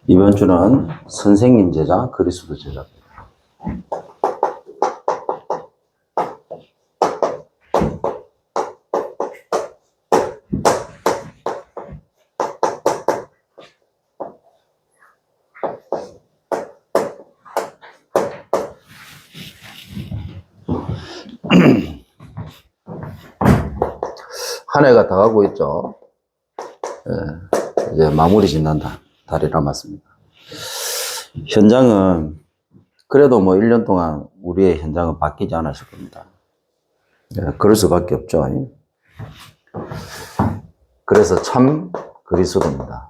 이번 주는 선생님 제자, 그리스도 제자입니다. 한 해가 다 가고 있죠. 이제 마무리 짓는 달이 남았습니다. 현장은 그래도 뭐 1년 동안 우리의 현장은 바뀌지 않았을 겁니다. 그럴 수밖에 없죠. 그래서 참 그리스도입니다.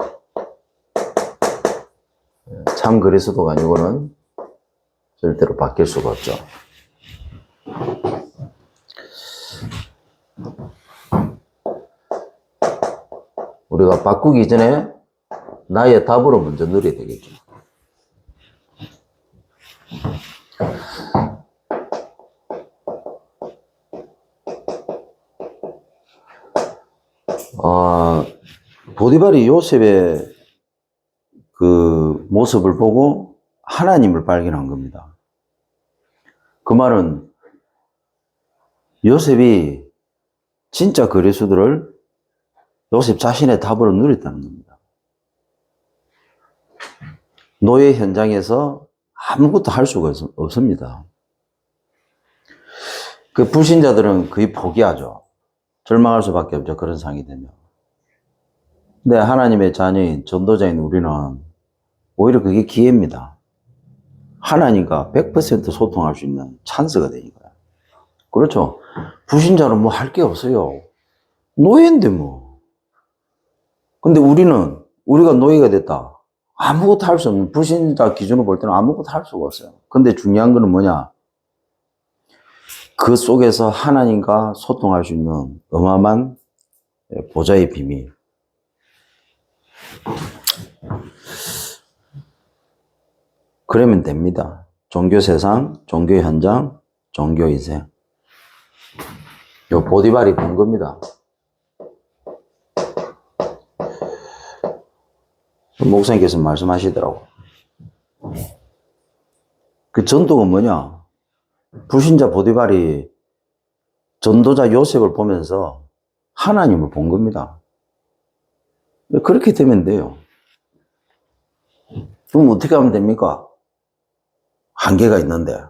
참 그리스도가 아니고는 절대로 바뀔 수가 없죠. 우리가 바꾸기 전에 나의 답으로 먼저 누려야 되겠죠. 보디발이 요셉의 그 모습을 보고 하나님을 발견한 겁니다. 그 말은 요셉이 진짜 그리스도를 요셉 자신의 답으로 누렸다는 겁니다. 노예 현장에서 아무것도 할 수가 없습니다. 그 불신자들은 거의 포기하죠. 절망할 수밖에 없죠. 그런 상황이 되면. 근데 하나님의 자녀인 전도자인 우리는 오히려 그게 기회입니다. 하나님과 100% 소통할 수 있는 찬스가 되니까요. 그렇죠. 불신자는 뭐 할 게 없어요. 노예인데 뭐. 근데 우리가 노예가 됐다. 아무것도 할 수 없는, 불신자 기준으로 볼 때는 아무것도 할 수가 없어요. 근데 중요한 거는 뭐냐? 그 속에서 하나님과 소통할 수 있는 어마어마한 보좌의 비밀. 그러면 됩니다. 종교 세상, 종교 현장, 종교 인생. 요 보디발이 본 겁니다. 목사님께서 말씀하시더라고. 그 전도가 뭐냐? 불신자 보디발이 전도자 요셉을 보면서 하나님을 본 겁니다. 그렇게 되면 돼요. 그럼 어떻게 하면 됩니까? 한계가 있는데.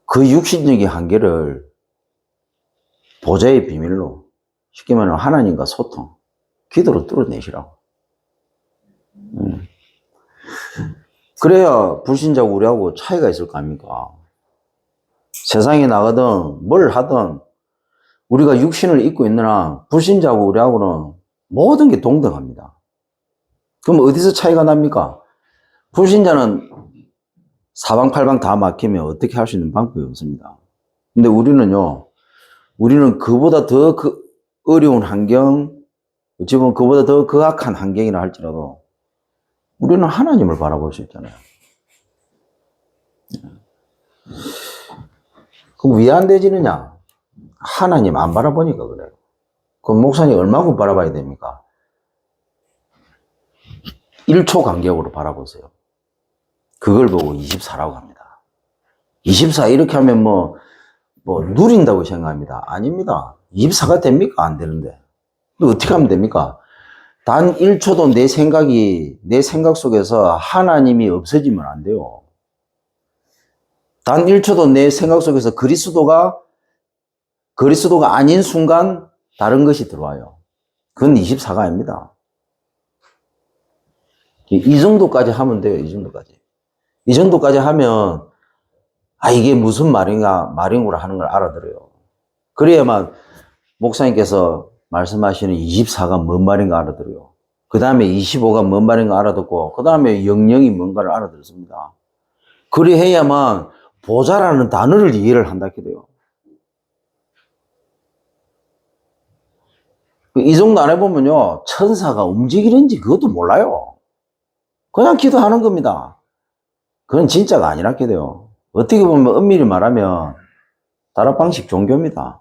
그 육신적인 한계를 보좌의 비밀로, 쉽게 말하면 하나님과 소통, 기도로 뚫어내시라고. 그래야 불신자고 우리하고 차이가 있을 거 아닙니까? 세상에 나가든 뭘 하든 우리가 육신을 입고 있느나 불신자고 우리하고는 모든 게 동등합니다. 그럼 어디서 차이가 납니까? 불신자는 사방팔방 다 막히면 어떻게 할 수 있는 방법이 없습니다. 근데 우리는 그보다 더 어려운 환경, 어찌 보면 그보다 더 극악한 환경이라 할지라도 우리는 하나님을 바라볼 수 있잖아요. 그럼 왜 안 되지느냐? 하나님 안 바라보니까 그래요. 그럼 목사님 얼마큼 바라봐야 됩니까? 1초 간격으로 바라보세요. 그걸 보고 24라고 합니다. 24 이렇게 하면 뭐 누린다고 생각합니다. 아닙니다. 24가 됩니까? 안 되는데. 어떻게 하면 됩니까? 단 1초도 내 생각 속에서 하나님이 없어지면 안 돼요. 단 1초도 내 생각 속에서 그리스도가 아닌 순간 다른 것이 들어와요. 그건 24가 아닙니다. 이 정도까지 하면 돼요. 이 정도까지 하면 이게 무슨 말인구나 하는 걸 알아들어요. 그래야만 목사님께서 말씀하시는 24가 뭔 말인가 알아들어요. 그 다음에 25가 뭔 말인가 알아듣고 그 다음에 영영이 뭔가를 알아들었습니다. 그래야만 보좌라는 단어를 이해를 한다게 돼요. 이 정도 안 해보면요, 천사가 움직이는지 그것도 몰라요. 그냥 기도하는 겁니다. 그건 진짜가 아니라게 돼요. 어떻게 보면 엄밀히 말하면 다락방식 종교입니다.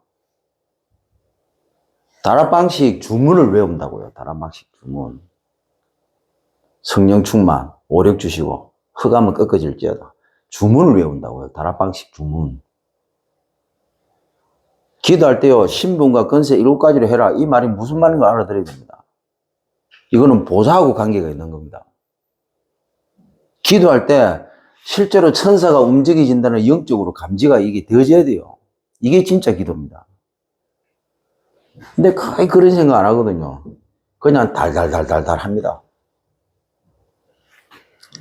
다락방식 주문을 외운다고요. 다락방식 주문. 성령 충만, 오력 주시고 흑암은 꺾어질지어다. 주문을 외운다고요. 다락방식 주문. 기도할 때요. 신분과 건세 7가지로 해라. 이 말이 무슨 말인지 알아들어야 됩니다. 이거는 보좌하고 관계가 있는 겁니다. 기도할 때 실제로 천사가 움직여진다는 영적으로 감지가 이게 되어져야 돼요. 이게 진짜 기도입니다. 근데 거의 그런 생각 안 하거든요. 그냥 달달달달달 합니다.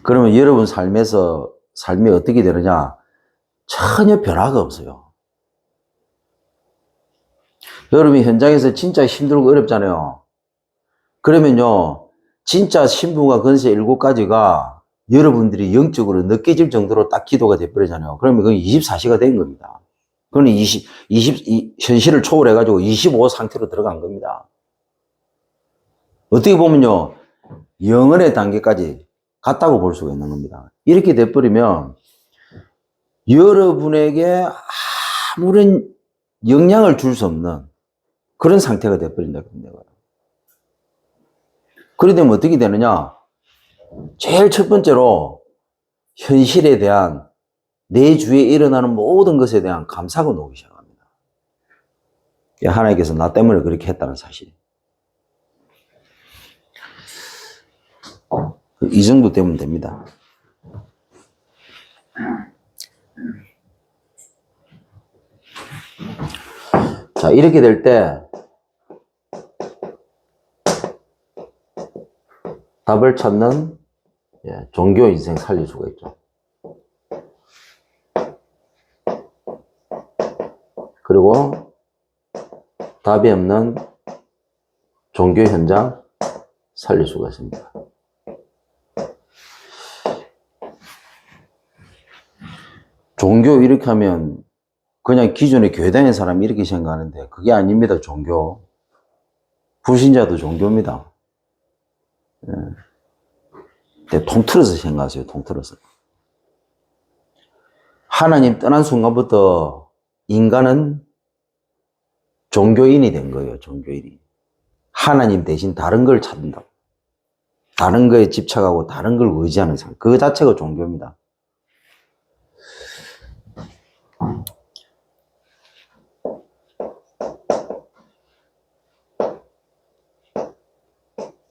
그러면 여러분 삶이 어떻게 되느냐? 전혀 변화가 없어요. 여러분이 현장에서 진짜 힘들고 어렵잖아요. 그러면요, 진짜 신분과 건세 7가지가 여러분들이 영적으로 느껴질 정도로 딱 기도가 돼버리잖아요. 그러면 그건 24시가 된 겁니다. 그건 현실을 초월해가지고 25 상태로 들어간 겁니다. 어떻게 보면요, 영혼의 단계까지 갔다고 볼 수가 있는 겁니다. 이렇게 돼버리면 여러분에게 아무런 영향을 줄 수 없는 그런 상태가 돼버린다. 그래 되면 어떻게 되느냐? 제일 첫 번째로 현실에 대한 내 주위에 일어나는 모든 것에 대한 감사가 오기 시작합니다. 하나님께서 나 때문에 그렇게 했다는 사실. 이 정도 되면 됩니다. 자, 이렇게 될 때 답을 찾는 종교 인생 살릴 수가 있죠. 그리고 답이 없는 종교 현장 살릴 수가 있습니다. 종교 이렇게 하면 그냥 기존에 교회 다니는 사람이 이렇게 생각하는데 그게 아닙니다. 종교. 불신자도 종교입니다. 통틀어서 생각하세요. 통틀어서. 하나님 떠난 순간부터 인간은 종교인이 된 거예요. 종교인이. 하나님 대신 다른 걸 찾는다. 다른 거에 집착하고 다른 걸 의지하는 삶. 그 자체가 종교입니다.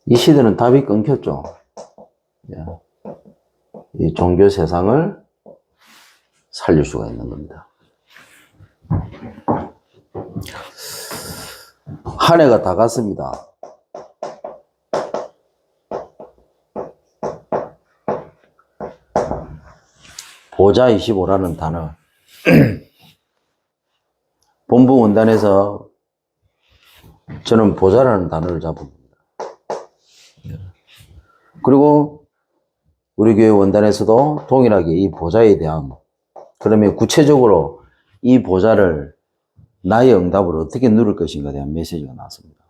이 시대는 답이 끊겼죠. 이 종교 세상을 살릴 수가 있는 겁니다. 한 해가 다 갔습니다. 보좌 25라는 단어. 본부 원단에서 저는 보좌라는 단어를 잡은 겁니다. 그리고 우리 교회 원단에서도 동일하게 이 보좌에 대한, 그러면 구체적으로 이 보좌를 나의 응답으로 어떻게 누릴 것인가에 대한 메시지가 나왔습니다.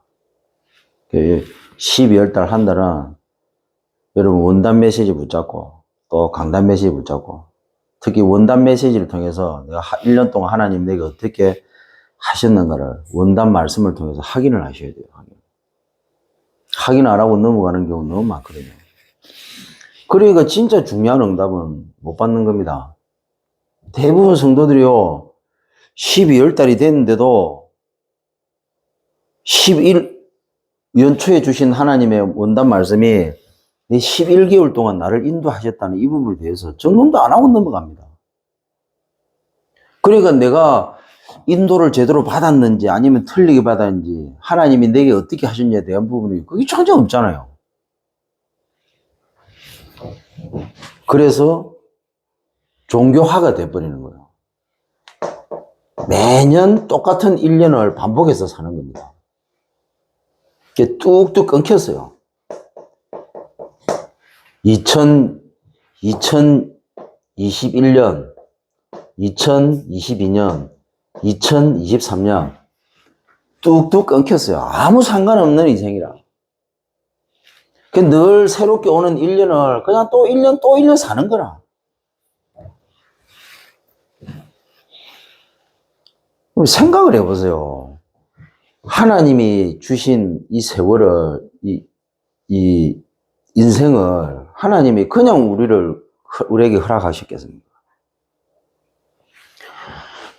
12월 달 한 달은 여러분 원단 메시지 붙잡고 또 강단 메시지 붙잡고 특히 원단 메시지를 통해서 내가 1년 동안 하나님 내가 어떻게 하셨는가를 원단 말씀을 통해서 확인을 하셔야 돼요. 확인 안 하고 넘어가는 경우 너무 많거든요. 그러니까 진짜 중요한 응답은 못 받는 겁니다. 대부분 성도들이요, 12월 달이 됐는데도 연초에 주신 하나님의 원단 말씀이 11개월 동안 나를 인도하셨다는 이 부분에 대해서 점검도 안 하고 넘어갑니다. 그러니까 내가 인도를 제대로 받았는지 아니면 틀리게 받았는지 하나님이 내게 어떻게 하셨냐에 대한 부분이 그게 전혀 없잖아요. 그래서 종교화가 돼버리는 거예요. 매년 똑같은 1년을 반복해서 사는 겁니다. 이게 뚝뚝 끊겼어요. 2021년, 2022년, 2023년 뚝뚝 끊겼어요. 아무 상관없는 인생이라. 늘 새롭게 오는 1년을 그냥 또 1년 사는 거라. 그럼 생각을 해보세요. 하나님이 주신 이 세월을, 이 인생을 하나님이 그냥 우리에게 허락하셨겠습니까?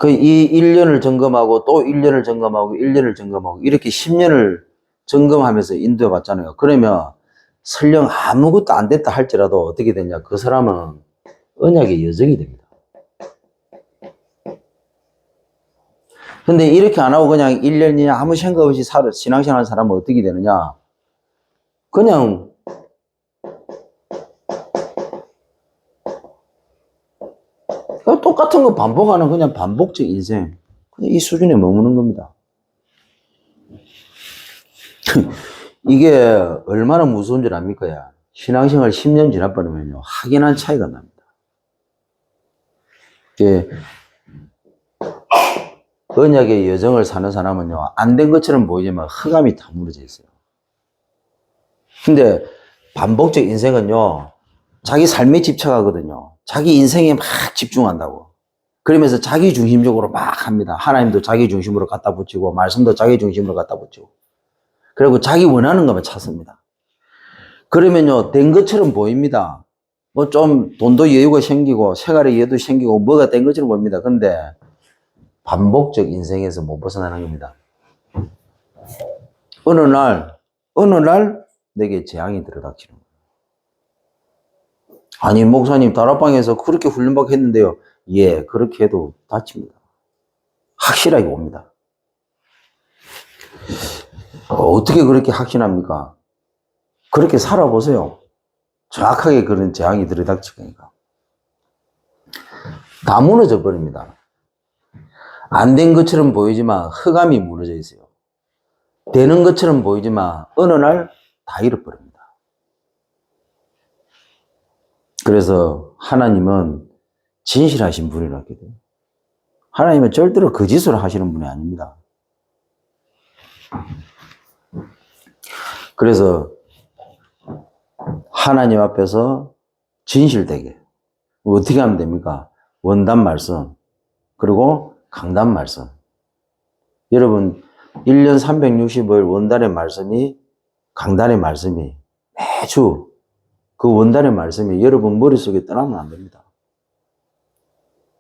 이 1년을 점검하고 또 1년을 점검하고 1년을 점검하고 이렇게 10년을 점검하면서 인도해 봤잖아요. 그러면 설령 아무것도 안 됐다 할지라도 어떻게 되냐? 그 사람은 언약의 여정이 됩니다. 근데 이렇게 안 하고 그냥 1년이냐 아무 생각 없이 신앙생활 하는 사람은 어떻게 되느냐? 그냥 똑같은 거 반복하는 그냥 반복적 인생. 이 수준에 머무는 겁니다. 이게 얼마나 무서운 줄 압니까? 야. 신앙생활 10년 지나버리면요. 확연한 차이가 납니다. 언약의 여정을 사는 사람은요. 안 된 것처럼 보이지만 흑암이 다 무너져 있어요. 근데 반복적 인생은요. 자기 삶에 집착하거든요. 자기 인생에 막 집중한다고. 그러면서 자기 중심적으로 막 합니다. 하나님도 자기 중심으로 갖다 붙이고 말씀도 자기 중심으로 갖다 붙이고 그리고 자기 원하는 것만 찾습니다. 그러면요 된 것처럼 보입니다. 뭐 좀 돈도 여유가 생기고 생활의 여유도 생기고 뭐가 된 것처럼 보입니다. 근데 반복적 인생에서 못 벗어나는 겁니다. 어느 날 내게 재앙이 들어닥치는 거예요. 아니 목사님 다락방에서 그렇게 훈련받게 했는데요. 예, 그렇게 해도 다칩니다. 확실하게 옵니다. 어떻게 그렇게 확신합니까? 그렇게 살아보세요. 정확하게 그런 재앙이 들이닥칠 거니까. 다 무너져 버립니다. 안 된 것처럼 보이지만 흑암이 무너져 있어요. 되는 것처럼 보이지만 어느 날 다 잃어버립니다. 그래서 하나님은 진실하신 분이라고 해요. 하나님은 절대로 거짓을 하시는 분이 아닙니다. 그래서 하나님 앞에서 진실되게 어떻게 하면 됩니까? 원단 말씀 그리고 강단 말씀. 여러분 1년 365일 원단의 말씀이 강단의 말씀이 매주 그 원단의 말씀이 여러분 머릿속에 떠나면 안 됩니다.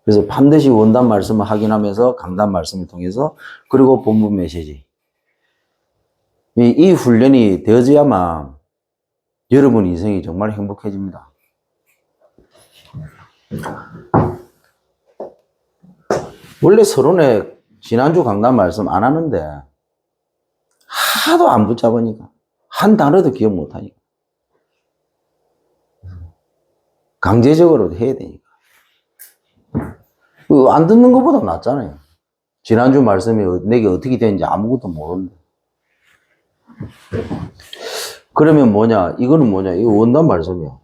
그래서 반드시 원단 말씀을 확인하면서 강단 말씀을 통해서 그리고 본부 메시지 이 훈련이 되어져야만 여러분 인생이 정말 행복해집니다. 원래 서론에 지난주 강단 말씀 안 하는데 하도 안 붙잡으니까 한 단어도 기억 못하니까 강제적으로 해야 되니까 안 듣는 것보다 낫잖아요. 지난주 말씀이 내게 어떻게 되는지 아무것도 모르는데 그러면 뭐냐 이거는 뭐냐 이거 원단 말씀이야.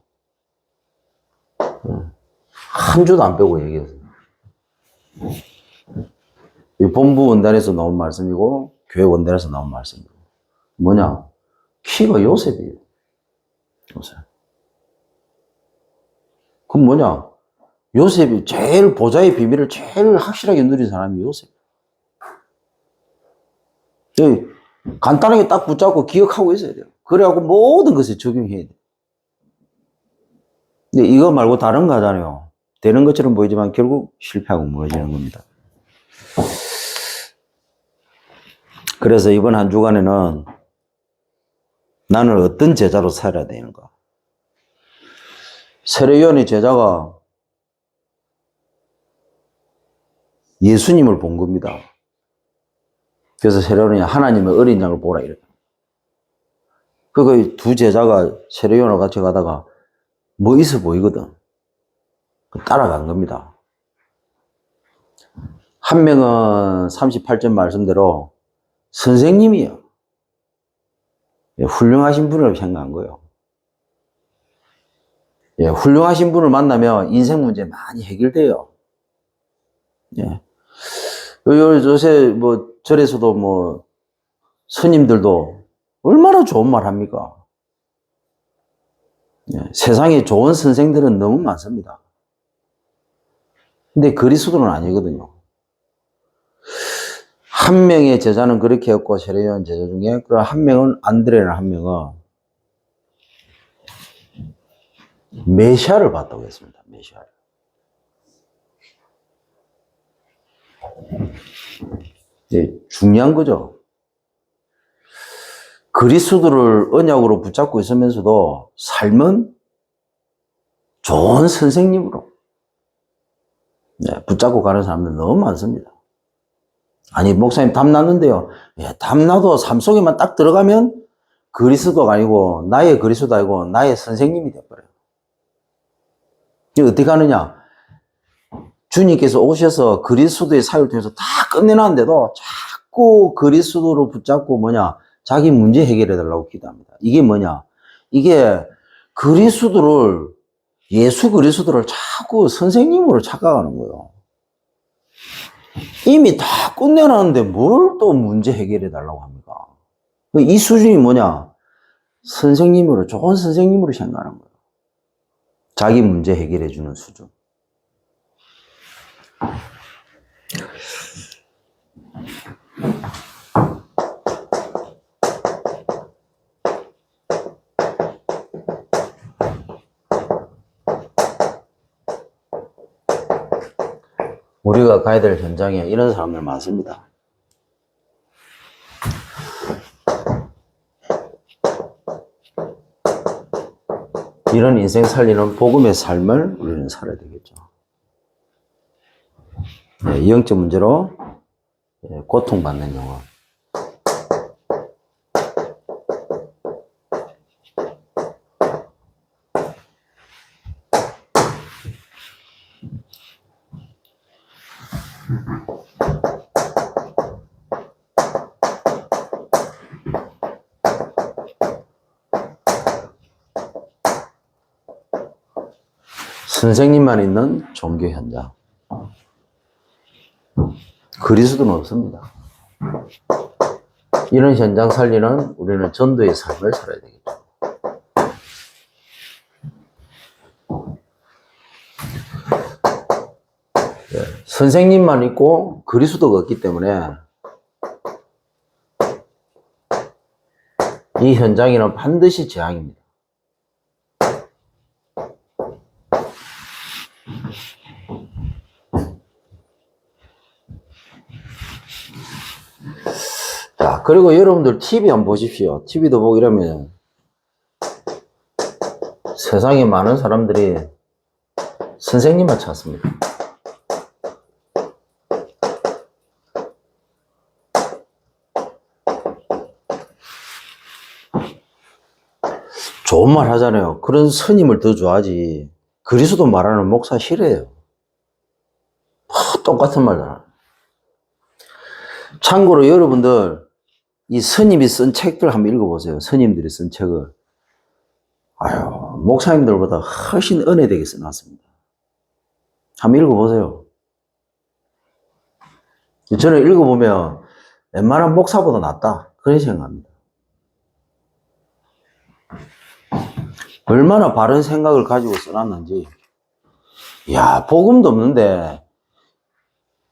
한 주도 안 빼고 얘기했어요. 이 본부 원단에서 나온 말씀이고 교회 원단에서 나온 말씀이고 뭐냐 키가 요셉이에요. 요셉. 그럼 뭐냐 요셉이 제일 보좌의 비밀을 제일 확실하게 누린 사람이 요셉. 간단하게 딱 붙잡고 기억하고 있어야 돼요. 그래갖고 모든 것을 적용해야 돼요. 근데 이거 말고 다른 거 하잖아요. 되는 것처럼 보이지만 결국 실패하고 무너지는 겁니다. 그래서 이번 한 주간에는 나는 어떤 제자로 살아야 되는가? 세례요한의 제자가 예수님을 본 겁니다. 그래서 세례요한이 하나님의 어린 양을 보라 이래요. 그 두 제자가 세례요한과 같이 가다가 뭐 있어 보이거든. 따라간 겁니다. 한 명은 38절 말씀대로 선생님이요. 훌륭하신 분을 생각한 거예요. 예, 훌륭하신 분을 만나면 인생 문제 많이 해결돼요. 예. 요새 뭐 절에서도 뭐 스님들도 얼마나 좋은 말 합니까? 예, 세상에 좋은 선생들은 너무 많습니다. 근데 그리스도는 아니거든요. 한 명의 제자는 그렇게 했고, 세례요한 제자 중에, 그럼 한 명은, 안드레라는 한 명은, 메시아를 봤다고 했습니다. 메시아를. 중요한 거죠. 그리스도를 언약으로 붙잡고 있으면서도 삶은 좋은 선생님으로 붙잡고 가는 사람들 너무 많습니다. 아니, 목사님 답 났는데요. 답 나도 삶 속에만 딱 들어가면 그리스도가 아니고 나의 그리스도가 아니고 나의 선생님이 돼버려요. 이게 어떻게 하느냐? 주님께서 오셔서 그리스도의 사역을 통해서 다 끝내놨는데도 자꾸 그리스도를 붙잡고 자기 문제 해결해 달라고 기도합니다. 이게 뭐냐? 이게 예수 그리스도를 자꾸 선생님으로 착각하는 거예요. 이미 다 끝내놨는데 뭘 또 문제 해결해 달라고 합니까? 이 수준이 선생님으로, 좋은 선생님으로 생각하는 거예요. 자기 문제 해결해 주는 수준. 우리가 가야 될 현장에 이런 사람들 많습니다. 이런 인생 살리는 복음의 삶을 우리는 살아야 되겠죠. 영적 문제로 고통받는 영혼. 선생님만 있는 종교 현장. 그리스도는 없습니다. 이런 현장 살리는 우리는 전도의 삶을 살아야 되겠죠. 선생님만 있고 그리스도가 없기 때문에 이 현장에는 반드시 재앙입니다. 자, 그리고 여러분들 TV 한번 보십시오. TV도 보고 이러면 세상에 많은 사람들이 선생님만 찾습니다. 좋은 말 하잖아요. 그런 스님을 더 좋아하지. 그리스도 말하는 목사 싫어해요. 똑같은 말잖아. 참고로 여러분들 이 스님이 쓴 책들 한번 읽어보세요. 스님들이 쓴 책을. 아유, 목사님들보다 훨씬 은혜되게 써놨습니다. 한번 읽어보세요. 저는 읽어보면 웬만한 목사보다 낫다. 그런 생각합니다. 얼마나 바른 생각을 가지고 써놨는지. 이야, 복음도 없는데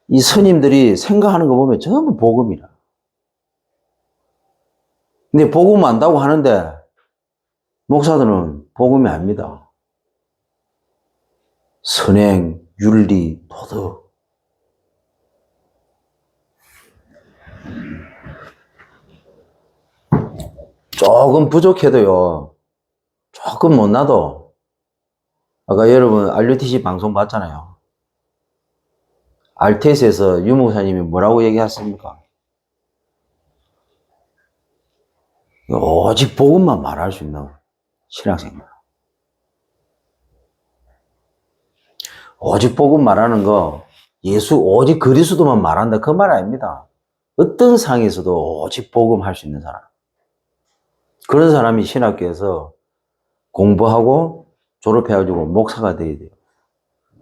이 스님들이 생각하는 거 보면 전부 복음이라. 근데 복음 안다고 하는데 목사들은 복음이 아닙니다. 선행, 윤리, 도덕. 조금 부족해도요. 조금 못나도 아까 여러분 RUTC 방송 봤잖아요. RTS에서 유 목사님이 뭐라고 얘기했습니까? 오직 복음만 말할 수 있는 신앙생활. 오직 복음 말하는 거 오직 그리스도만 말한다 그 말 아닙니다. 어떤 상에서도 오직 복음 할 수 있는 사람. 그런 사람이 신학교에서 공부하고 졸업해가지고 목사가 돼야 돼요.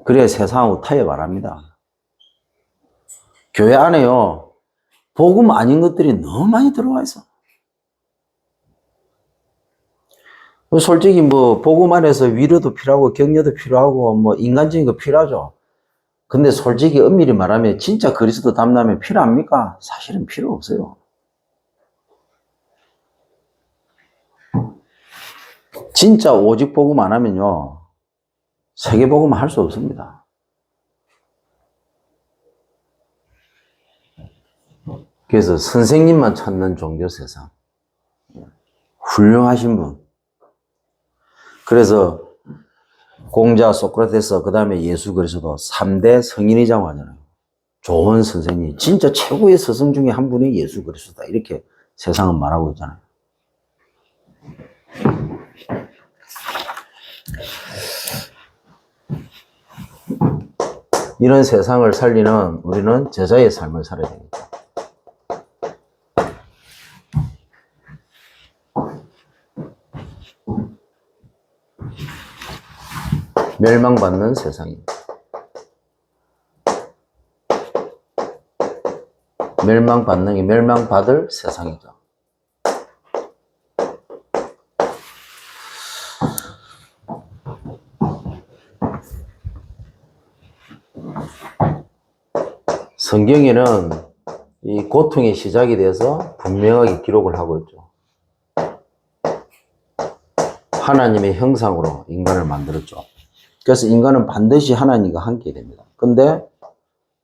그래야 세상하고 타협 안 합니다. 교회 안에요. 복음 아닌 것들이 너무 많이 들어와 있어. 솔직히 복음 안에서 위로도 필요하고 격려도 필요하고 인간적인 거 필요하죠. 근데 솔직히 엄밀히 말하면 진짜 그리스도 닮으면 필요합니까? 사실은 필요 없어요. 진짜 오직 복음 안 하면요, 세계 복음 할 수 없습니다. 그래서 선생님만 찾는 종교 세상. 훌륭하신 분. 그래서 공자, 소크라테스, 그 다음에 예수 그리스도 3대 성인이라고 하잖아요. 좋은 선생님, 진짜 최고의 스승 중에 한 분이 예수 그리스도다. 이렇게 세상은 말하고 있잖아요. 이런 세상을 살리는 우리는 제자의 삶을 살아야 됩니다. 멸망받는 세상입니다. 멸망받는 게 멸망받을 세상이죠. 성경에는 이 고통의 시작에 대해서 분명하게 기록을 하고 있죠. 하나님의 형상으로 인간을 만들었죠. 그래서 인간은 반드시 하나님과 함께 됩니다. 근데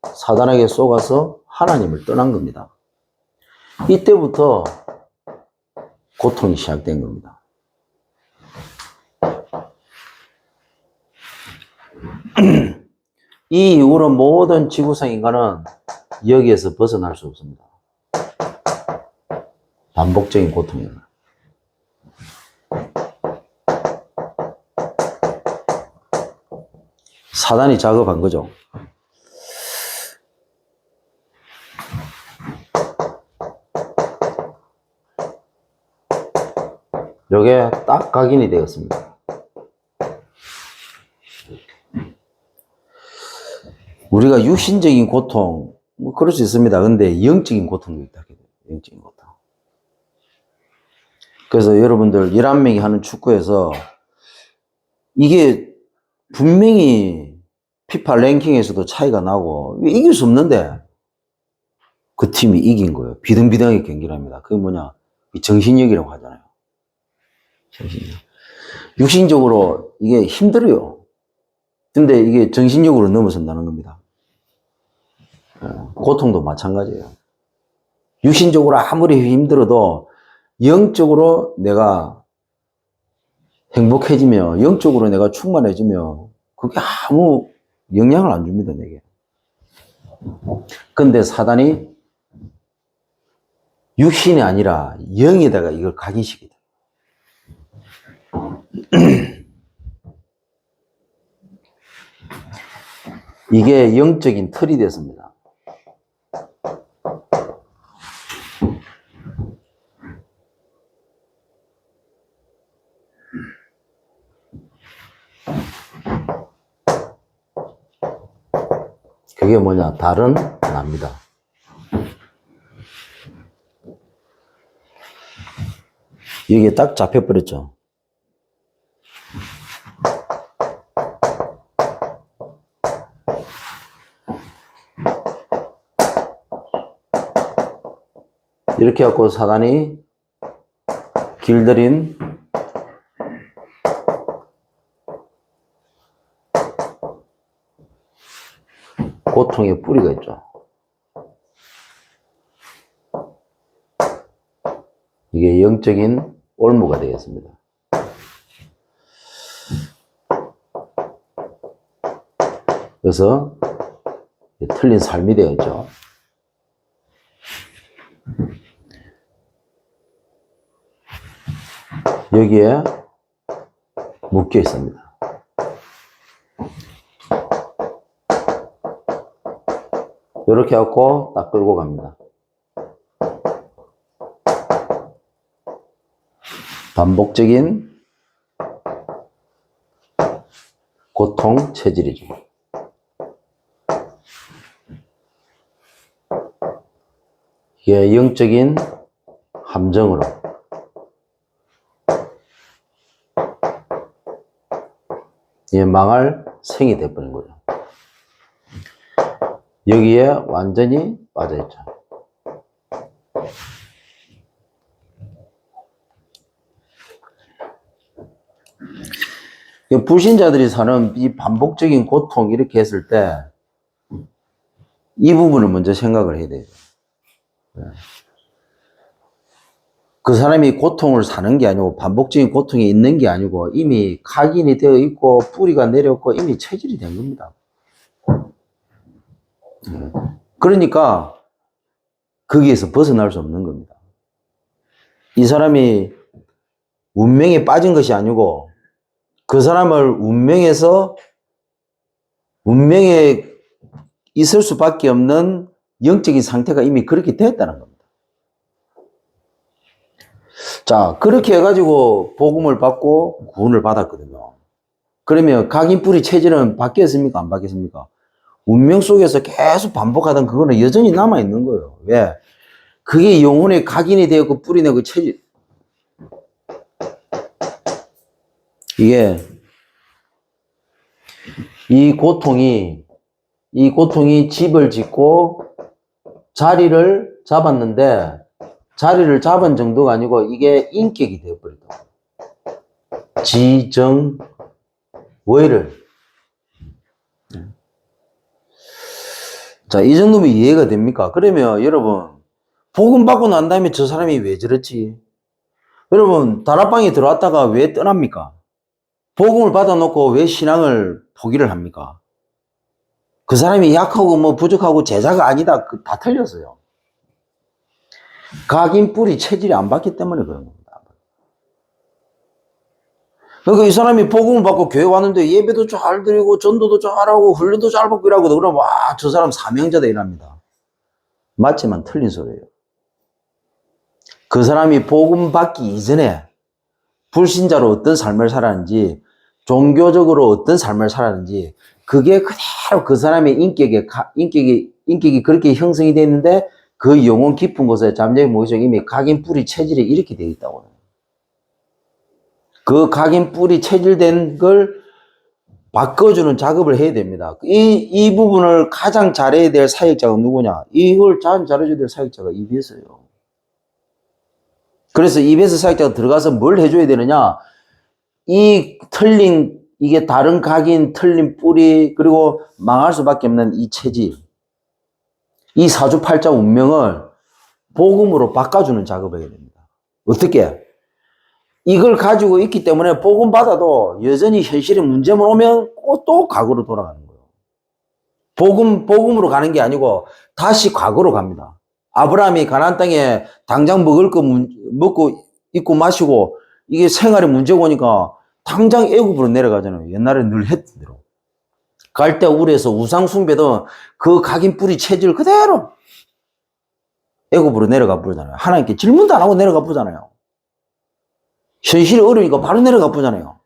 사단에게 속아서 하나님을 떠난 겁니다. 이때부터 고통이 시작된 겁니다. 이 이후로 모든 지구상 인간은 여기에서 벗어날 수 없습니다. 반복적인 고통이에요. 사단이 작업한 거죠. 요게 딱 각인이 되었습니다. 우리가 육신적인 고통, 뭐 그럴 수 있습니다. 근데 영적인 고통도 있다. 영적인 고통. 그래서 여러분들 11명이 하는 축구에서 이게 분명히 피파 랭킹에서도 차이가 나고 이길 수 없는데 그 팀이 이긴 거예요. 비등비등하게 경기를 합니다. 그게 뭐냐? 정신력이라고 하잖아요. 정신력. 육신적으로 이게 힘들어요. 근데 이게 정신력으로 넘어선다는 겁니다. 고통도 마찬가지예요. 육신적으로 아무리 힘들어도 영적으로 내가 행복해지며 영적으로 내가 충만해지며 그게 아무 영향을 안 줍니다, 내게. 근데 사단이 육신이 아니라 영에다가 이걸 각인시키다. 이게 영적인 틀이 됐습니다. 그게 뭐냐? 다른 나입니다. 이게 딱 잡혀버렸죠. 이렇게 해갖고 사단이 길들인 고통의 뿌리가 있죠. 이게 영적인 올무가 되겠습니다. 그래서 틀린 삶이 되어 있죠. 여기에 묶여 있습니다. 이렇게 해갖고 딱 끌고 갑니다. 반복적인 고통 체질이죠. 이게 영적인 함정으로 이게 망할 생이 돼버린 거죠. 여기에 완전히 빠져있죠. 불신자들이 사는 이 반복적인 고통 이렇게 했을 때 이 부분을 먼저 생각을 해야 돼요. 그 사람이 고통을 사는 게 아니고 반복적인 고통이 있는 게 아니고 이미 각인이 되어 있고 뿌리가 내렸고 이미 체질이 된 겁니다. 그러니까 거기에서 벗어날 수 없는 겁니다. 이 사람이 운명에 빠진 것이 아니고 그 사람을 운명에 있을 수밖에 없는 영적인 상태가 이미 그렇게 됐다는 겁니다. 자, 그렇게 해가지고 복음을 받고 구원을 받았거든요. 그러면 각인 뿌리 체질은 바뀌었습니까? 안 바뀌었습니까? 운명 속에서 계속 반복하던 그거는 여전히 남아있는 거예요. 왜? 그게 영혼의 각인이 되었고 뿌리내고 체질. 이게 이 고통이 집을 짓고 자리를 잡았는데 자리를 잡은 정도가 아니고 이게 인격이 되어버리다. 지정 월을. 자, 이 정도면 이해가 됩니까? 그러면 여러분 복음 받고 난 다음에 저 사람이 왜 저랬지? 여러분 다락방에 들어왔다가 왜 떠납니까? 복음을 받아놓고 왜 신앙을 포기를 합니까? 그 사람이 약하고 뭐 부족하고 제자가 아니다. 다 틀렸어요. 각인 뿌리 체질이 안 받기 때문에 그런 겁니다. 그러니까 이 사람이 복음을 받고 교회 왔는데 예배도 잘 드리고 전도도 잘하고 훈련도 잘 받고 이러거든. 그럼 와, 저 사람 사명자다 이랍니다. 맞지만 틀린 소리예요. 그 사람이 복음 받기 이전에 불신자로 어떤 삶을 살았는지 종교적으로 어떤 삶을 살았는지 그게 그대로 그 사람의 인격이 그렇게 형성이 되어 있는데 그 영혼 깊은 곳에 잠재의 무의식 이미 각인 뿌리 체질이 이렇게 되어 있다고 해요. 그 각인 뿌리 체질된 걸 바꿔주는 작업을 해야 됩니다. 이 부분을 가장 잘해야 될 사역자가 누구냐? 이걸 잘해줘야 될 사역자가 EBS예요. 그래서 EBS 사역자가 들어가서 뭘 해줘야 되느냐? 이게 다른 각인, 틀린 뿌리, 그리고 망할 수밖에 없는 이 체질, 이 사주팔자 운명을 복음으로 바꿔주는 작업을 해야 됩니다. 어떻게? 이걸 가지고 있기 때문에 복음 받아도 여전히 현실에 문제만 오면 또 과거로 돌아가는 거예요. 복음으로 가는 게 아니고 다시 과거로 갑니다. 아브라함이 가나안 땅에 당장 먹을 거 먹고 입고 마시고 이게 생활에 문제가 오니까 당장 애굽으로 내려가잖아요. 옛날에 늘 했던 대로. 갈대 우르에서 우상 숭배도 그 각인 뿌리 체질 그대로 애굽으로 내려가 보잖아요. 하나님께 질문도 안 하고 내려가 보잖아요. 현실이 어려우니까 바로 내려가 보잖아요.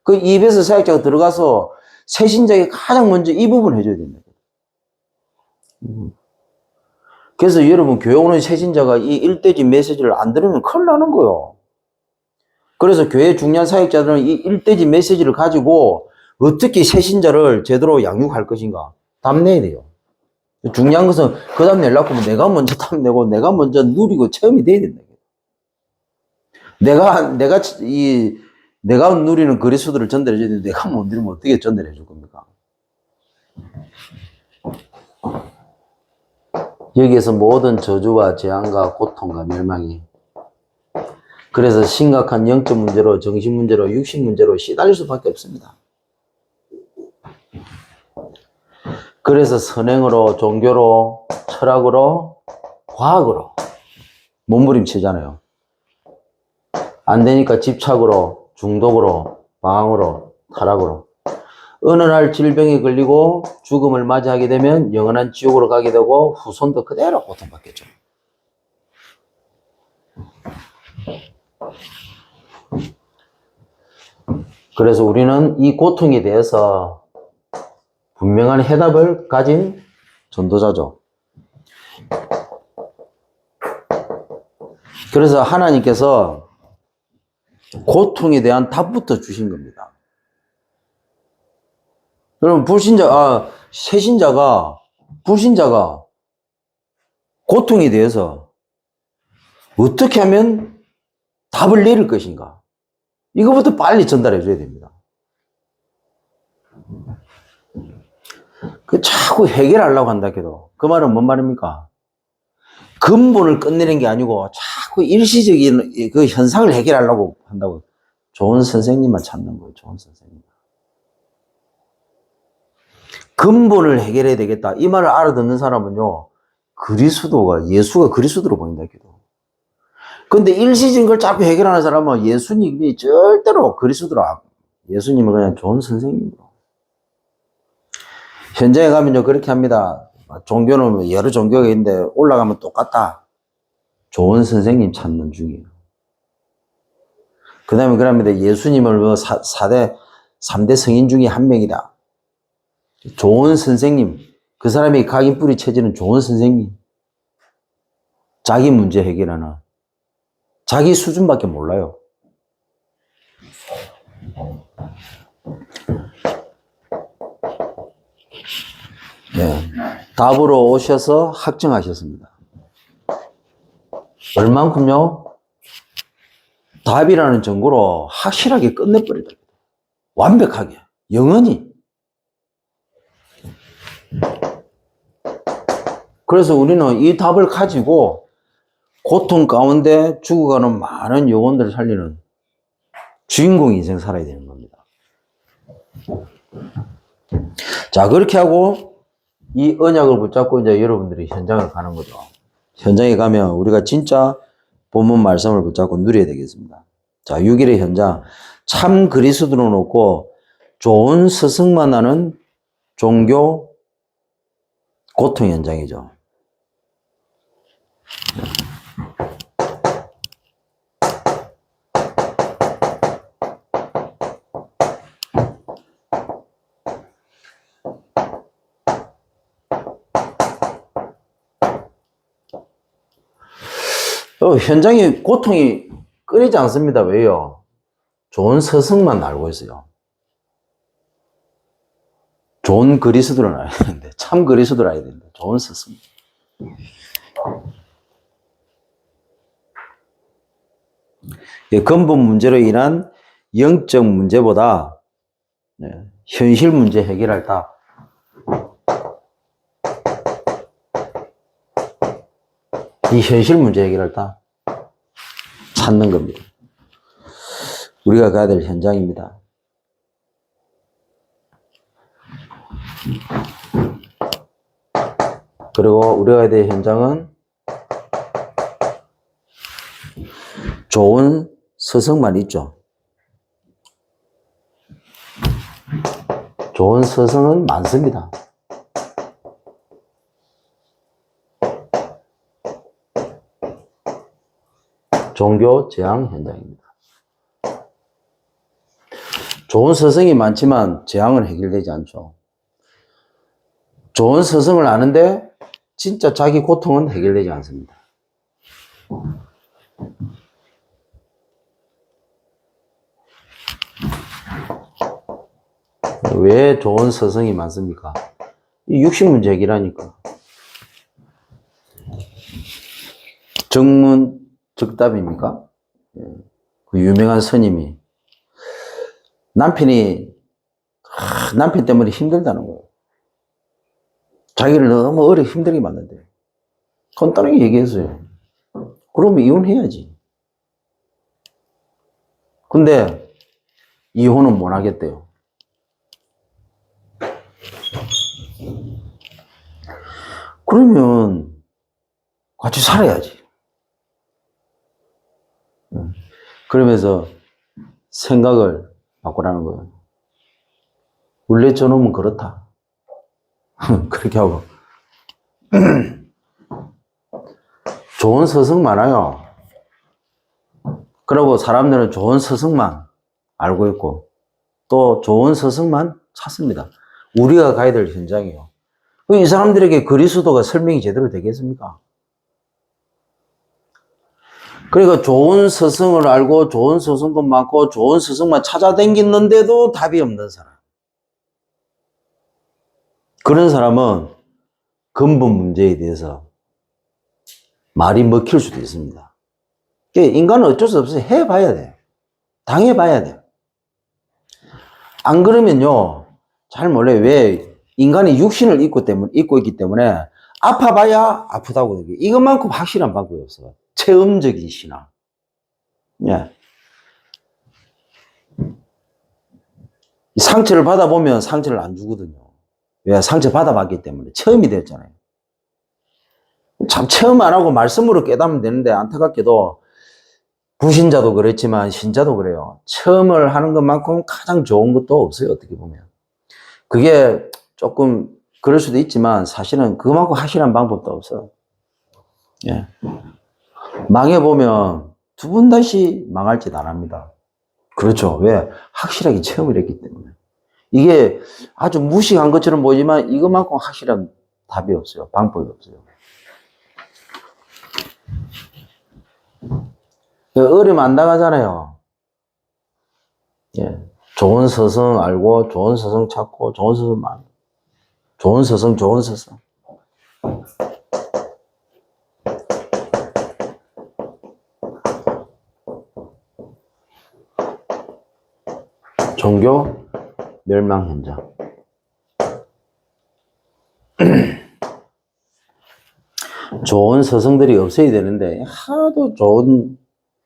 그 EBS 사역자가 들어가서 새신자에게 가장 먼저 이 부분을 해줘야 됩니다. 그래서 여러분 교회 오는 새신자가 이 일대지 메시지를 안 들으면 큰일 나는 거예요. 그래서 교회 중요한 사역자들은 이 일대지 메시지를 가지고 어떻게 새신자를 제대로 양육할 것인가 답내야 돼요. 중요한 것은 그 답 내려고 하면 내가 먼저 답내고 내가 먼저 누리고 체험이 돼야 된다. 내가 누리는 그리스도를 전달해줘야 되는데 내가 못 누리면 어떻게 전달해 줄 겁니까? 여기에서 모든 저주와 재앙과 고통과 멸망이 그래서 심각한 영적 문제로 정신 문제로 육신 문제로 시달릴 수밖에 없습니다. 그래서 선행으로 종교로 철학으로 과학으로 몸부림치잖아요. 안 되니까 집착으로 중독으로 방황으로 타락으로 어느 날 질병에 걸리고 죽음을 맞이하게 되면 영원한 지옥으로 가게 되고 후손도 그대로 고통받겠죠. 그래서 우리는 이 고통에 대해서 분명한 해답을 가진 전도자죠. 그래서 하나님께서 고통에 대한 답부터 주신 겁니다. 여러분 새신자가 불신자가 고통에 대해서 어떻게 하면 답을 내릴 것인가? 이거부터 빨리 전달해 줘야 됩니다. 자꾸 해결하려고 한다 해도 그 말은 뭔 말입니까? 근본을 끝내는 게 아니고 자꾸 일시적인 그 현상을 해결하려고 한다고. 좋은 선생님만 찾는 거예요. 좋은 선생님. 근본을 해결해야 되겠다. 이 말을 알아듣는 사람은요, 예수가 그리스도로 보인다 해도. 근데 일시적인 걸 자꾸 해결하는 사람은 예수님이 절대로 그리스도로, 예수님은 그냥 좋은 선생님으로. 현장에 가면요, 그렇게 합니다. 종교는 여러 종교가 있는데 올라가면 똑같다. 좋은 선생님 찾는 중이에요. 그 다음에 그럽니다. 예수님을 3대 성인 중에 한 명이다. 좋은 선생님. 그 사람이 각인 뿌리 체질은 좋은 선생님. 자기 문제 해결하는. 자기 수준밖에 몰라요. 네. 답으로 오셔서 확정하셨습니다. 얼만큼요? 답이라는 정보로 확실하게 끝내버리다. 완벽하게. 영원히. 그래서 우리는 이 답을 가지고 고통 가운데 죽어가는 많은 영혼들을 살리는 주인공 인생 살아야 되는 겁니다. 자, 그렇게 하고 이 언약을 붙잡고 이제 여러분들이 현장을 가는 거죠. 현장에 가면 우리가 진짜 본문 말씀을 붙잡고 누려야 되겠습니다. 자, 6일의 현장. 참 그리스도로 놓고 좋은 스승만 하는 종교 고통 현장이죠. 현장에 고통이 끊이지 않습니다. 왜요? 좋은 스승만 알고 있어요. 좋은 그리스도를 알아야 되는데, 참 그리스도를 알아야 되는데, 좋은 스승. 근본 문제로 인한 영적 문제보다 현실 문제 해결할 답. 이 현실 문제 해결할 답 찾는 겁니다. 우리가 가야 될 현장입니다. 그리고 우리가 가야 될 현장은 좋은 스승만 있죠. 좋은 스승은 많습니다. 종교 재앙 현장입니다. 좋은 스승이 많지만 재앙은 해결되지 않죠. 좋은 스승을 아는데 진짜 자기 고통은 해결되지 않습니다. 왜 좋은 스승이 많습니까? 이 육신 문제 해결하니까. 정문즉답입니까? 그 유명한 스님이 남편 때문에 힘들다는 거예요. 자기를 너무 힘들게 만든대. 간단하게 얘기했어요. 그러면 이혼해야지. 근데 이혼은 못 하겠대요. 그러면 같이 살아야지. 그러면서 생각을 바꾸라는 거예요. 원래 저놈은 그렇다. 그렇게 하고. 좋은 스승 많아요. 그리고 사람들은 좋은 스승만 알고 있고 또 좋은 스승만 찾습니다. 우리가 가야 될 현장이에요. 이 사람들에게 그리스도가 설명이 제대로 되겠습니까? 그러니까 좋은 스승을 알고 좋은 스승도 많고 좋은 스승만 찾아다녔는데도 답이 없는 사람. 그런 사람은 근본 문제에 대해서 말이 먹힐 수도 있습니다. 인간은 어쩔 수 없어요. 해봐야 돼요. 당해봐야 돼요. 안 그러면요, 잘 몰라요. 왜 인간이 육신을 입고 있기 때문에 아파봐야 아프다고. 이것만큼 확실한 방법이 없어요. 체험적인 신앙. 예. 상처를 받아보면 상처를 안 주거든요. 왜? 상처 받아봤기 때문에. 체험이 됐잖아요. 참 체험 안 하고 말씀으로 깨닫으면 되는데 안타깝게도 불신자도 그렇지만 신자도 그래요. 체험을 하는 것만큼 가장 좋은 것도 없어요. 어떻게 보면. 그게 조금 그럴 수도 있지만 사실은 그만큼 확실한 방법도 없어요. 예. 망해보면 두 번 다시 망할 짓 안 합니다. 그렇죠. 왜? 확실하게 체험을 했기 때문에. 이게 아주 무식한 것처럼 보이지만 이것만큼 확실한 답이 없어요. 방법이 없어요. 어려움 안 당하잖아요. 예. 좋은 서성 알고, 좋은 서성 찾고, 좋은 서성 많고. 좋은 서성, 좋은 서성. 종교 멸망 현장. 좋은 서성들이 없어야 되는데 하도 좋은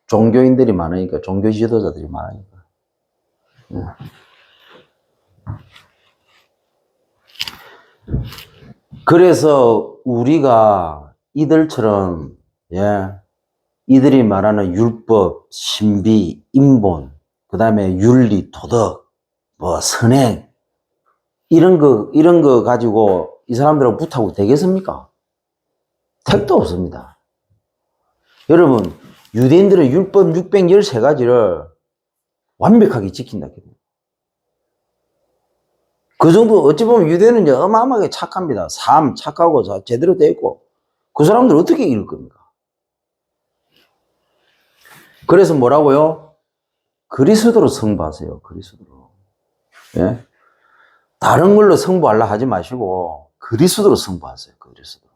종교인들이 많으니까, 종교 지도자들이 많으니까. 그래서 우리가 이들처럼, 예, 이들이 말하는 율법, 신비, 인본, 그 다음에 윤리, 도덕, 뭐 선행, 이런 거 가지고 이 사람들하고 붙하고 되겠습니까? 택도 없습니다. 여러분, 유대인들의 율법 613가지를 완벽하게 지킨다. 그 정도, 어찌 보면 유대는 어마어마하게 착합니다. 삶 착하고 제대로 되어 있고, 그 사람들 어떻게 이길 겁니까? 그래서 뭐라고요? 그리스도로 승부하세요. 그리스도로. 예? 다른 걸로 승부하려 하지 마시고 그리스도로 승부하세요. 그리스도로.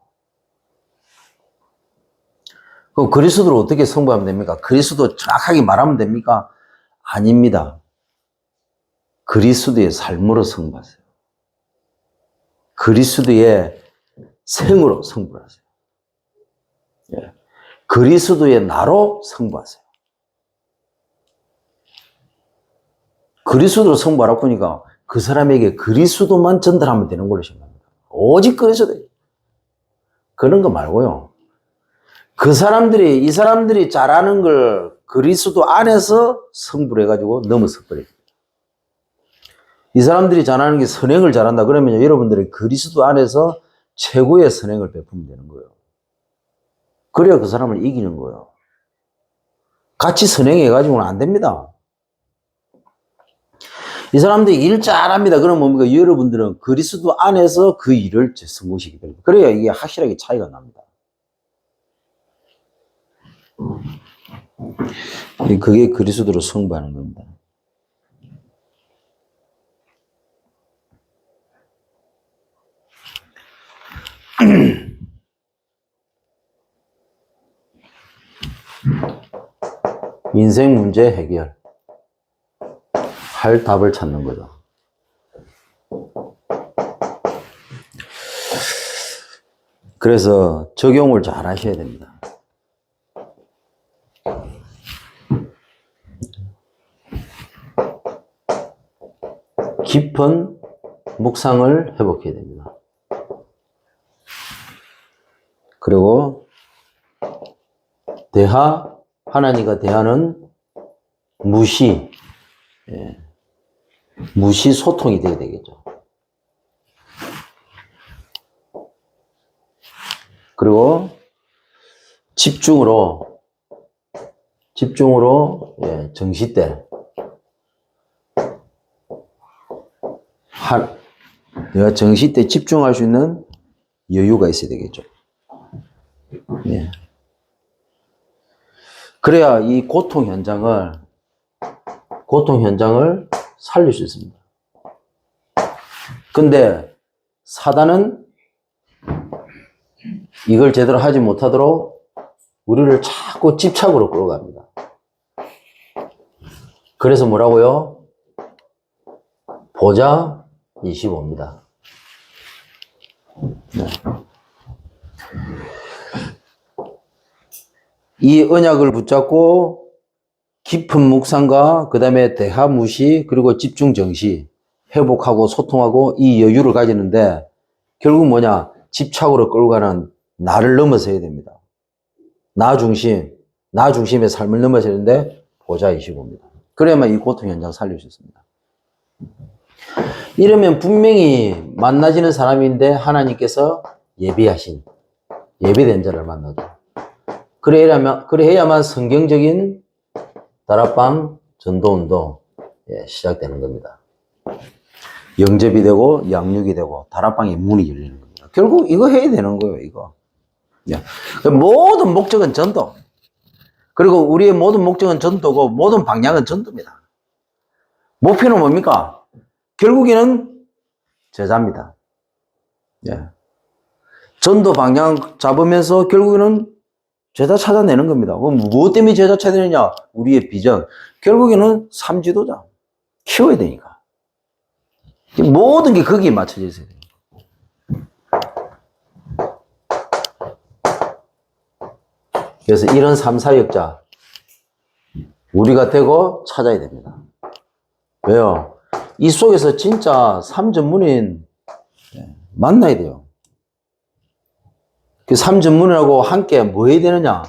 그럼 그리스도로 어떻게 승부하면 됩니까? 그리스도 정확하게 말하면 됩니까? 아닙니다. 그리스도의 삶으로 승부하세요. 그리스도의 생으로 승부하세요. 예. 그리스도의 나로 승부하세요. 그리스도로 승부하라고 보니까 그 사람에게 그리스도만 전달하면 되는 걸로 생각합니다. 오직 그리스도. 그런 거 말고요. 이 사람들이 잘하는 걸 그리스도 안에서 승부를 해가지고 넘어서 버려요. 이 사람들이 잘하는 게 선행을 잘한다. 그러면 여러분들이 그리스도 안에서 최고의 선행을 베푸면 되는 거예요. 그래야 그 사람을 이기는 거예요. 같이 선행해가지고는 안 됩니다. 이 사람들이 일 잘합니다. 그러면 뭡니까? 여러분들은 그리스도 안에서 그 일을 성공시키게 됩니다. 그래야 이게 확실하게 차이가 납니다. 그게 그리스도로 승부하는 겁니다. 인생 문제 해결. 할 답을 찾는 거죠. 그래서 적용을 잘 하셔야 됩니다. 깊은 묵상을 회복해야 됩니다. 그리고 하나님과 대화는 무시 소통이 되어야 되겠죠. 그리고 집중으로 정시때 내가 정시때 집중할 수 있는 여유가 있어야 되겠죠. 예. 그래야 이 고통 현장을 살릴 수 있습니다. 근데 사단은 이걸 제대로 하지 못하도록 우리를 자꾸 집착으로 끌어갑니다. 그래서 뭐라고요? 보자 25입니다. 네. 이 언약을 붙잡고 깊은 묵상과 그 다음에 대화 무시 그리고 집중 정시 회복하고 소통하고 이 여유를 가지는데 결국 뭐냐? 집착으로 끌고 가는 나를 넘어서야 됩니다. 나 중심의 삶을 넘어서야 되는데 보자 25입니다. 그래야만 이 고통 현장 살릴 수 있습니다. 이러면 분명히 만나지는 사람인데 하나님께서 예비된 자를 만나죠. 그래야만 성경적인 다락방 전도운동 시작되는 겁니다. 영접이 되고 양육이 되고 다락방의 문이 열리는 겁니다. 결국 이거 해야 되는 거예요. 이거. 모든 목적은 전도. 그리고 우리의 모든 목적은 전도고 모든 방향은 전도입니다. 목표는 뭡니까? 결국에는 제자입니다. 전도 방향 잡으면서 결국에는 제자 찾아내는 겁니다. 그럼 무엇 때문에 제자 찾아내느냐? 우리의 비전. 결국에는 삼지도자. 키워야 되니까. 모든 게 거기에 맞춰져 있어야 돼요. 그래서 이런 삼사역자 우리가 되고 찾아야 됩니다. 왜요? 이 속에서 진짜 삼전문인 만나야 돼요. 그 삼전문이라고 함께 뭐 해야 되느냐?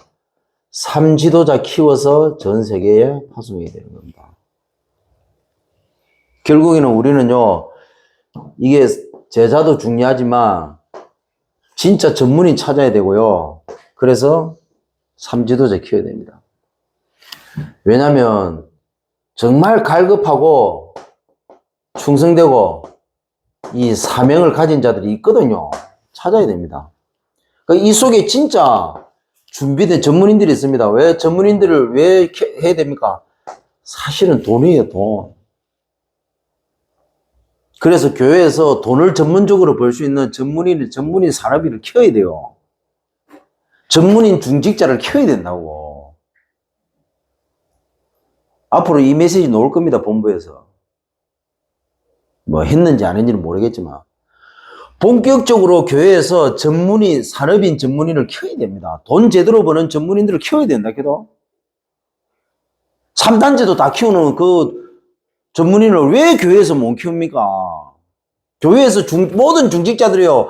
삼지도자 키워서 전 세계에 파송해야 되는 겁니다. 결국에는 우리는요, 이게 제자도 중요하지만 진짜 전문인 찾아야 되고요. 그래서 삼지도자 키워야 됩니다. 왜냐하면 정말 갈급하고 충성되고 이 사명을 가진 자들이 있거든요. 찾아야 됩니다. 이 속에 진짜 준비된 전문인들이 있습니다. 왜 전문인들을 왜 해야 됩니까? 사실은 돈이에요, 돈. 그래서 교회에서 돈을 전문적으로 벌 수 있는 전문인 산업인을 키워야 돼요. 전문인 중직자를 키워야 된다고. 앞으로 이 메시지 나올 겁니다, 본부에서. 뭐 했는지 안 했는지는 모르겠지만. 본격적으로 교회에서 산업인 전문인을 키워야 됩니다. 돈 제대로 버는 전문인들을 키워야 된다, 그래도. 3단체도 다 키우는 그 전문인을 왜 교회에서 못 키웁니까? 교회에서 모든 중직자들이요,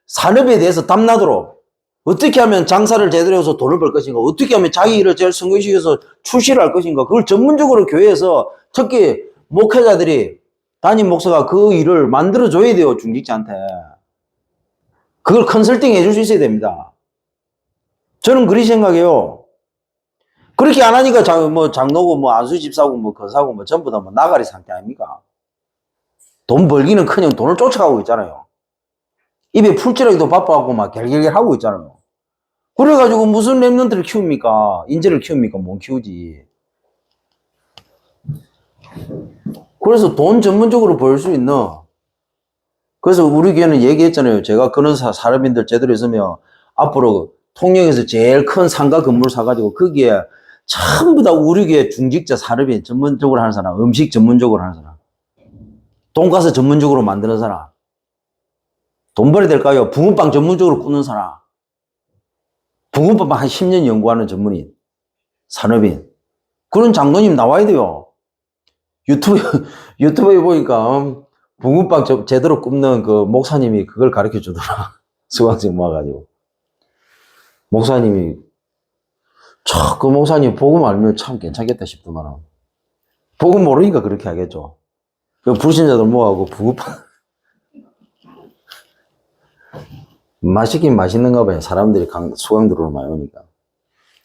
산업에 대해서 탐나도록 어떻게 하면 장사를 제대로 해서 돈을 벌 것인가, 어떻게 하면 자기 일을 제일 성공시켜서 출시를 할 것인가, 그걸 전문적으로 교회에서 특히 목회자들이, 담임 목사가 그 일을 만들어줘야 돼요, 중직자한테. 그걸 컨설팅 해줄 수 있어야 됩니다. 저는 그렇게 생각해요. 그렇게 안 하니까 장로고 안수집사고 거사고 전부 다 나가리 상태 아닙니까? 돈 벌기는 그냥 돈을 쫓아가고 있잖아요. 입에 풀칠하기도 바빠갖고 막 갤갤갤 하고 있잖아요. 그래가지고 무슨 랩런트를 키웁니까? 인재를 키웁니까? 못 키우지. 그래서 돈 전문적으로 벌 수 있는, 그래서 우리 교회는 얘기했잖아요. 제가 그런 사람인들 제대로 있으면 앞으로 통영에서 제일 큰 상가 건물 사가지고 거기에 전부 다 우리 교회 중직자 산업인 전문적으로 하는 사람, 음식 전문적으로 하는 사람, 돈가스 전문적으로 만드는 사람, 돈 벌어야 될까요? 붕어빵 전문적으로 굽는 사람, 붕어빵 한 10년 연구하는 전문인, 산업인, 그런 장로님 나와야 돼요. 유튜브에 보니까 붕어빵 제대로 굽는 그 목사님이 그걸 가르쳐 주더라. 수강생 모아가지고. 목사님이, 그 목사님 복음 알면 참 괜찮겠다 싶더만. 복음 모르니까 그렇게 하겠죠. 그 불신자들 모아가고 붕어빵. 맛있긴 맛있는가 봐요. 사람들이 수강 들어오면 많이 오니까.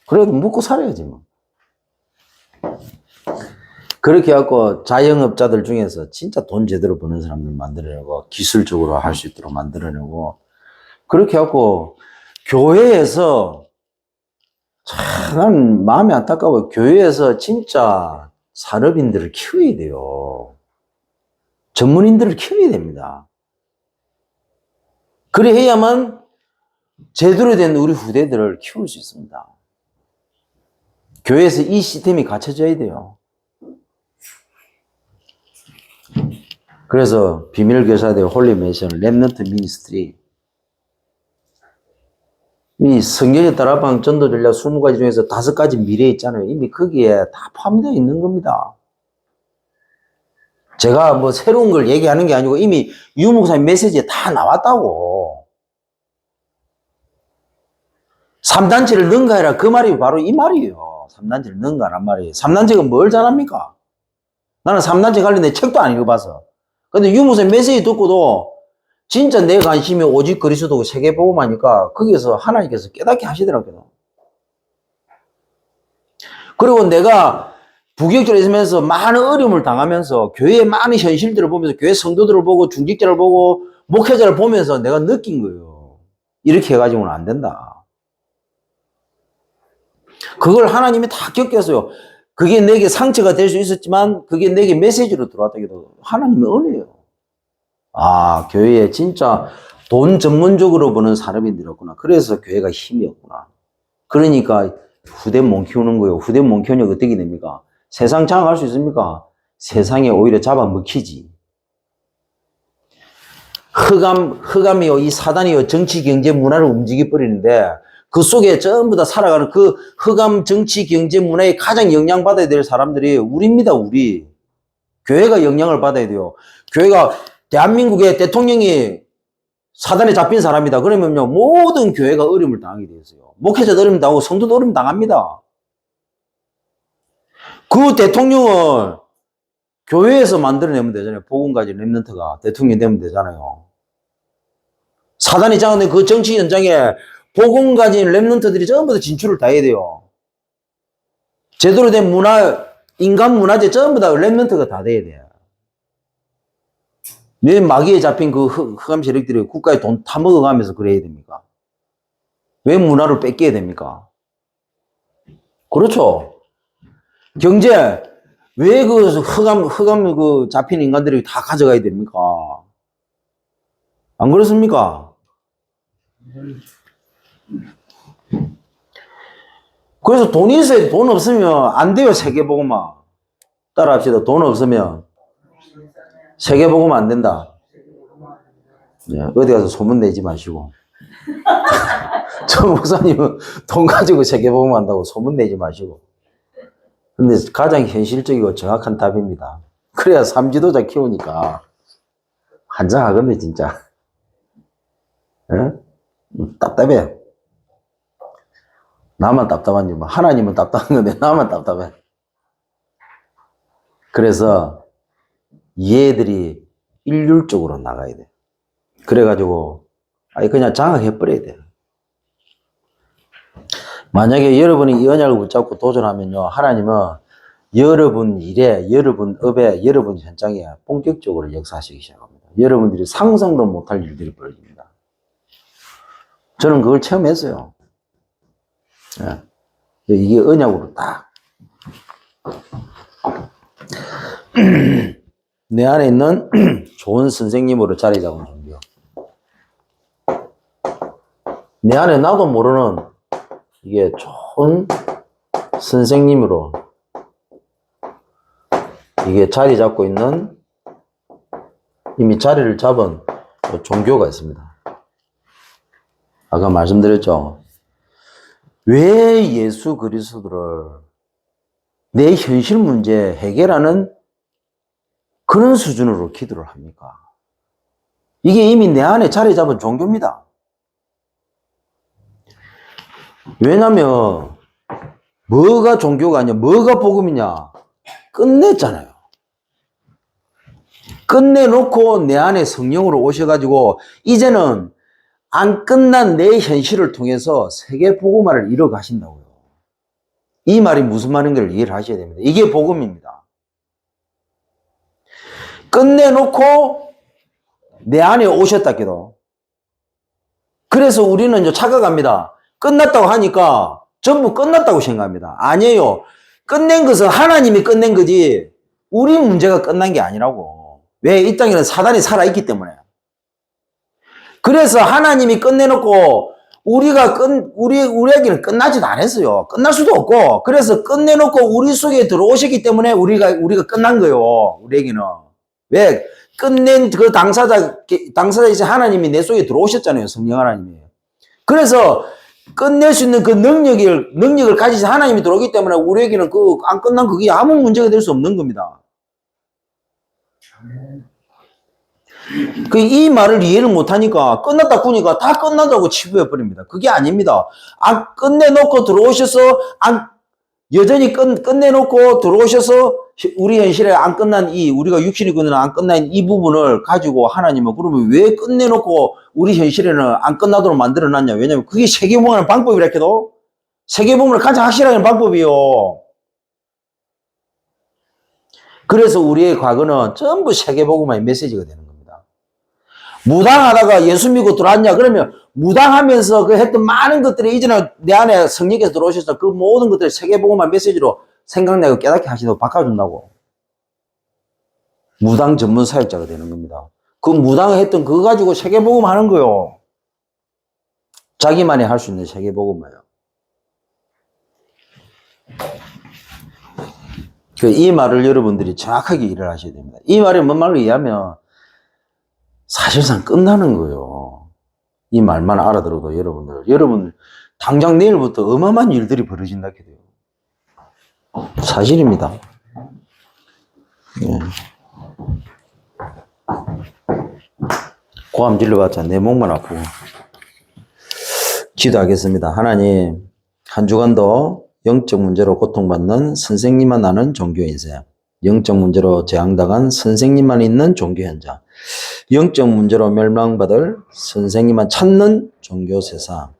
그래도 먹고 살아야지 뭐. 그렇게 해갖고 자영업자들 중에서 진짜 돈 제대로 버는 사람들 만들어내고 기술적으로 할 수 있도록 만들어내고, 그렇게 해갖고 교회에서 참 마음이 안타까워요. 교회에서 진짜 산업인들을 키워야 돼요. 전문인들을 키워야 됩니다. 그래 해야만 제대로 된 우리 후대들을 키울 수 있습니다. 교회에서 이 시스템이 갖춰져야 돼요. 그래서 비밀교사들 홀리 미션 렘넌트 미니스트리, 이 성경에 따라방 전도 전략 20가지 중에서 5가지 미래 있잖아요. 이미 거기에 다 포함되어 있는 겁니다. 제가 뭐 새로운 걸 얘기하는 게 아니고 이미 유 목사님 메시지에 다 나왔다고. 3단체를 능가해라, 그 말이 바로 이 말이에요. 3단체를 능가하란 말이에요. 3단체가 뭘 잘합니까? 나는 3단체 관련된 책도 안 읽어봐서. 근데 유 목사님 메시지 듣고도 진짜 내 관심이 오직 그리스도고 세계복음하니까 거기에서 하나님께서 깨닫게 하시더라고요. 그리고 내가 부교육자로 있으면서 많은 어려움을 당하면서 교회의 많은 현실들을 보면서 교회 성도들을 보고 중직자를 보고 목회자를 보면서 내가 느낀 거예요. 이렇게 해가지고는 안 된다. 그걸 하나님이 다 겪겠어요. 그게 내게 상처가 될 수 있었지만 그게 내게 메시지로 들어왔다 해도 하나님의 은혜예요. 아, 교회에 진짜 돈 전문적으로 보는 사람이 늘었구나. 그래서 교회가 힘이 없구나. 그러니까 후대 못 키우는 거예요. 후대 못 키우면 어떻게 됩니까? 세상 장악할 수 있습니까? 세상에 오히려 잡아먹히지. 흑암이요, 이 사단이요, 정치, 경제, 문화를 움직여버리는데 그 속에 전부 다 살아가는 그 흑암, 정치, 경제, 문화에 가장 영향받아야 될 사람들이 우리입니다, 우리. 교회가 영향을 받아야 돼요. 교회가 대한민국의 대통령이 사단에 잡힌 사람이다. 그러면요, 모든 교회가 어려움을 당하게 되었어요. 목회자도 어려움 당하고 성도도 어려움 당합니다. 그 대통령을 교회에서 만들어내면 되잖아요. 복음 가진 렘넌트가 대통령이 되면 되잖아요. 사단이 장악된 그 정치 현장에 복음 가진 렘넌트들이 전부 다 진출을 다 해야 돼요. 제대로 된 문화, 인간 문화재 전부 다 렘넌트가 다 돼야 돼요. 왜 마귀에 잡힌 그 흑암 세력들이 국가에 돈 타먹어가면서 그래야 됩니까? 왜 문화를 뺏겨야 됩니까? 그렇죠. 경제, 왜 그 흑암 그 잡힌 인간들이 다 가져가야 됩니까? 안 그렇습니까? 그래서 돈이 있어야 돼. 돈 없으면 안 돼요, 세계복음화. 따라 합시다. 돈 없으면 세계복음 안 된다. 네, 어디 가서 소문 내지 마시고. 저 목사님은 돈 가지고 세계복음 한다고 소문 내지 마시고. 근데 가장 현실적이고 정확한 답입니다. 그래야 삼지도자 키우니까 환장하겠네, 진짜. 네? 답답해. 나만 답답한지, 뭐 하나님은 답답한 건데 나만 답답해. 그래서 얘들이 일률적으로 나가야 돼. 그래가지고 그냥 장악해버려야 돼. 만약에 여러분이 이 언약을 붙잡고 도전하면요, 하나님은 여러분 일에, 여러분 업에, 여러분 현장에 본격적으로 역사하시기 시작합니다. 여러분들이 상상도 못할 일들이 벌어집니다. 저는 그걸 체험했어요. 네. 이게 언약으로 딱. 내 안에 있는 좋은 선생님으로 자리 잡은 종교. 내 안에 나도 모르는 이게 좋은 선생님으로 이게 자리 잡고 있는 이미 자리를 잡은 종교가 있습니다. 아까 말씀드렸죠. 왜 예수 그리스도를 내 현실 문제 해결하는 그런 수준으로 기도를 합니까? 이게 이미 내 안에 자리 잡은 종교입니다. 왜냐면 뭐가 종교가 아니야, 뭐가 복음이냐, 끝냈잖아요. 끝내놓고 내 안에 성령으로 오셔가지고 이제는 안 끝난 내 현실을 통해서 세계 복음화를 이뤄 가신다고요. 이 말이 무슨 말인가를 이해를 하셔야 됩니다. 이게 복음입니다. 끝내놓고 내 안에 오셨다기도. 그래서 우리는 이제 착각합니다. 끝났다고 하니까 전부 끝났다고 생각합니다. 아니에요. 끝낸 것은 하나님이 끝낸 거지 우리 문제가 끝난 게 아니라고. 왜? 이 땅에는 사단이 살아있기 때문에. 그래서 하나님이 끝내놓고 우리 얘기는 끝나지도 않았어요. 끝날 수도 없고. 그래서 끝내놓고 우리 속에 들어오셨기 때문에 우리가 끝난 거예요. 우리 얘기는. 왜? 끝낸 그 당사자이신 하나님이 내 속에 들어오셨잖아요. 성령 하나님이. 그래서 끝낼 수 있는 그 능력을 가지신 하나님이 들어오기 때문에 우리에게는 안 끝난 그게 아무 문제가 될 수 없는 겁니다. 이 말을 이해를 못하니까 끝났다 꾸니까 다 끝난다고 치부해버립니다. 그게 아닙니다. 끝내놓고 들어오셔서, 여전히 끝내놓고 들어오셔서 우리 현실에 안 끝난 우리가 육신이 끝난 안 끝난 이 부분을 가지고 하나님은 그러면 왜 끝내놓고 우리 현실에는 안 끝나도록 만들어놨냐? 왜냐면 그게 세계복음하는 방법이라 해도 세계복음을 가장 확실하게 하는 방법이요. 그래서 우리의 과거는 전부 세계복음의 메시지가 되는 겁니다. 무당하다가 예수 믿고 들어왔냐? 그러면 무당하면서 했던 많은 것들이 이제는 내 안에 성령께서 들어오셔서 그 모든 것들을 세계복음의 메시지로 생각나고 깨닫게 하시도록 바꿔준다고. 무당 전문 사역자가 되는 겁니다. 그 무당했던 그거 가지고 세계복음 하는 거요. 자기만이 할 수 있는 세계복음이에요. 이 말을 여러분들이 정확하게 이해를 하셔야 됩니다. 이 말이 뭔 말로 이해하면 사실상 끝나는 거예요. 이 말만 알아들어도 여러분 당장 내일부터 어마어마한 일들이 벌어진다 해요. 사실입니다. 예. 고함 질러봤자 내 목만 아프고. 기도하겠습니다. 하나님, 한 주간도 영적 문제로 고통받는 선생님만 아는 종교 인생, 영적 문제로 재앙당한 선생님만 있는 종교 현장, 영적 문제로 멸망받을 선생님만 찾는 종교 세상,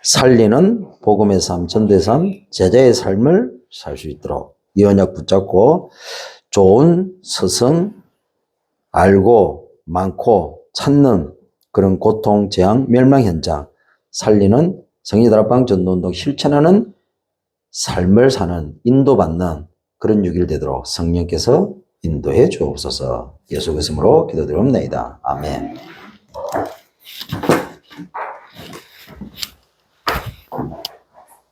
살리는 복음의 삶, 전도의 삶, 제자의 삶을 살 수 있도록 이 언약 붙잡고 좋은 스승, 알고 많고 찾는 그런 고통, 재앙, 멸망 현장, 살리는 성리다락방 전도운동 실천하는 삶을 사는, 인도받는 그런 6일 되도록 성령께서 인도해 주옵소서. 예수 그리스도로 기도드리옵나이다. 아멘.